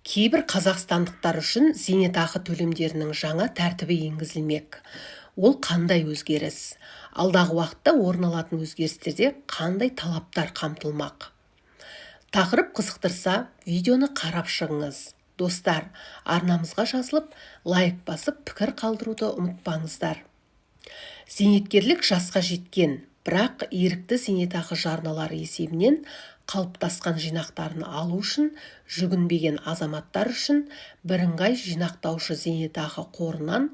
Кейбір қазақстандықтар үшін зейнетақы төлемдерінің жаңа тәртібі енгізілмек. Ол қандай өзгеріс? Алдағы уақытта орын алатын өзгерістерде қандай талаптар қамтылмақ? Тақырып қызықтырса, видеоны қарап шығыңыз. Достар, арнамызға жазылып, лайк басып, пікір қалдыруды ұмытпаңыздар. Зейнеткерлік жасқа жеткен, бірақ ерікті зейнетақы жарналары есебінен қалыптасқан жинақтарын алу үшін жүгінбеген азаматтар үшін бірыңғай жинақтаушы зейнетақы қорынан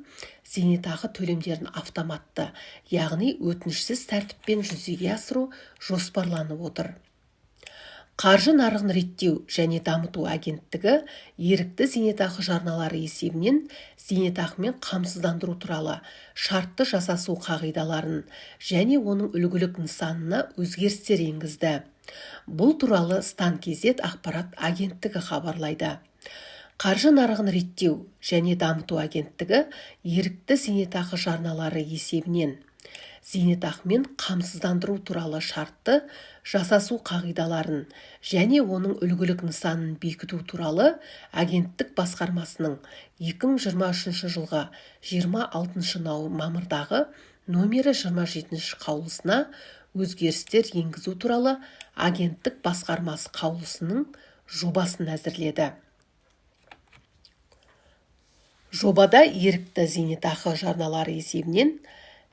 зейнетақы төлемдерін автоматты, яғни өтінішсіз тәртіппен жүзеге асыру жоспарланып отыр. Қаржы нарығын реттеу және дамыту агенттігі ерікті зейнетақы жарналары есебінен зейнетақымен қамсыздандыру туралы шартты жасасу қағидаларын және оның үлгілік нысанына өзгерістер енгізді. Бұл туралы Стан.кз ақпарат агенттігі хабарлайды. Қаржы нарығын реттеу және дамыту агенттігі ерікті зейнетақы жарналары есебінен зейнетақымен қамсыздандыру туралы шартты жасасу қағидаларын және оның үлгілік нысанын бекіту туралы агенттік басқармасының 2023 жылғы 26 мамырдағы номері 27 қаулысына өзгерістер енгізу туралы агенттік басқармасы қаулысының жобасын әзірледі. Жобада ерікті зейнетақы жарналары есебінен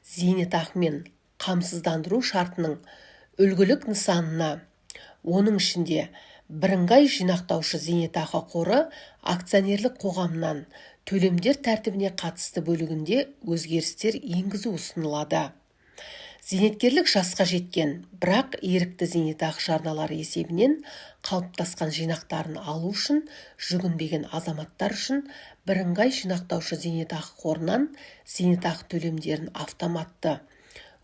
зейнетақымен қамсыздандыру шартының үлгілік нысанына, оның ішінде бірыңғай жинақтаушы зейнетақы қоры акционерлік қоғамнан төлемдер тәртібіне қатысты бөлігінде өзгерістер енгізу ұсынылады. Зейнеткерлік жасқа жеткен, бірақ ерікті зейнетақы жарналары есебінен қалыптасқан жинақтарын алу үшін жүгінбеген азаматтар үшін бірыңғай жинақтаушы зейнетақы қорынан зейнетақы төлемдерін автоматты,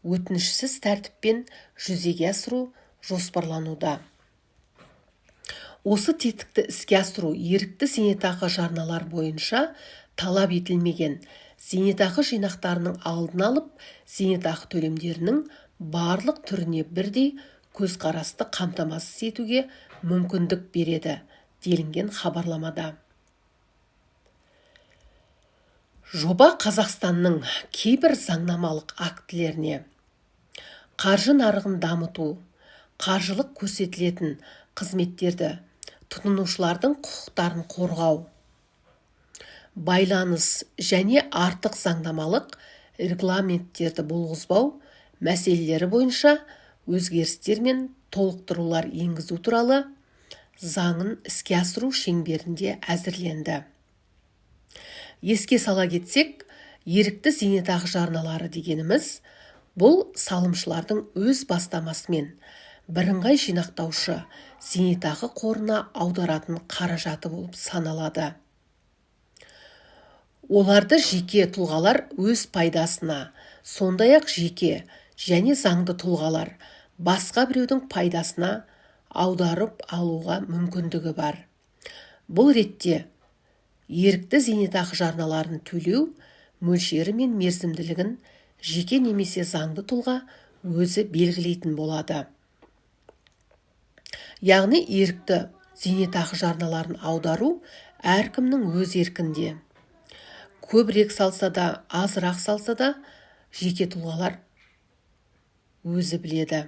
өтінішсіз тәртіппен жүзеге асыру жоспарлануда. Осы тетікті іске асыру ерікті зейнетақы жарналар бойынша талап етілмеген зейнетақы жинақтарының алдын алып, зейнетақы төлемдерінің барлық түріне бірдей көзқарасты қамтамасыз етуге мүмкіндік береді, делінген хабарламада. Жоба Қазақстанның кейбір заңнамалық актілеріне қаржы нарығын дамыту, қаржылық көрсетілетін қызметтерді, тұтынушылардың құқықтарын қорғау, байланыс және артық заңнамалық регламенттерді болғызбау мәселелері бойынша өзгерістер мен толықтырулар енгізу туралы заңын іске асыру шеңберінде әзірленді. Еске сала кетсек, ерікті зейнетақы жарналары дегеніміз, бұл салымшылардың өз бастамасымен бірыңғай жинақтаушы зейнетақы қорына аударатын қаражаты болып саналады. Оларды жеке тұлғалар өз пайдасына, сондай-ақ жеке және заңды тұлғалар басқа біреудің пайдасына аударып алуға мүмкіндігі бар. Бұл ретте ерікті зейнетақы жарналарын төлеу мөлшері мен мерзімділігін жеке немесе заңды тұлға өзі белгілейтін болады. Яғни ерікті зейнетақы жарналарын аудару әркімнің өз еркінде. Көбірек салса да, азырақ салса да, жеке тұлғалар өзі біледі.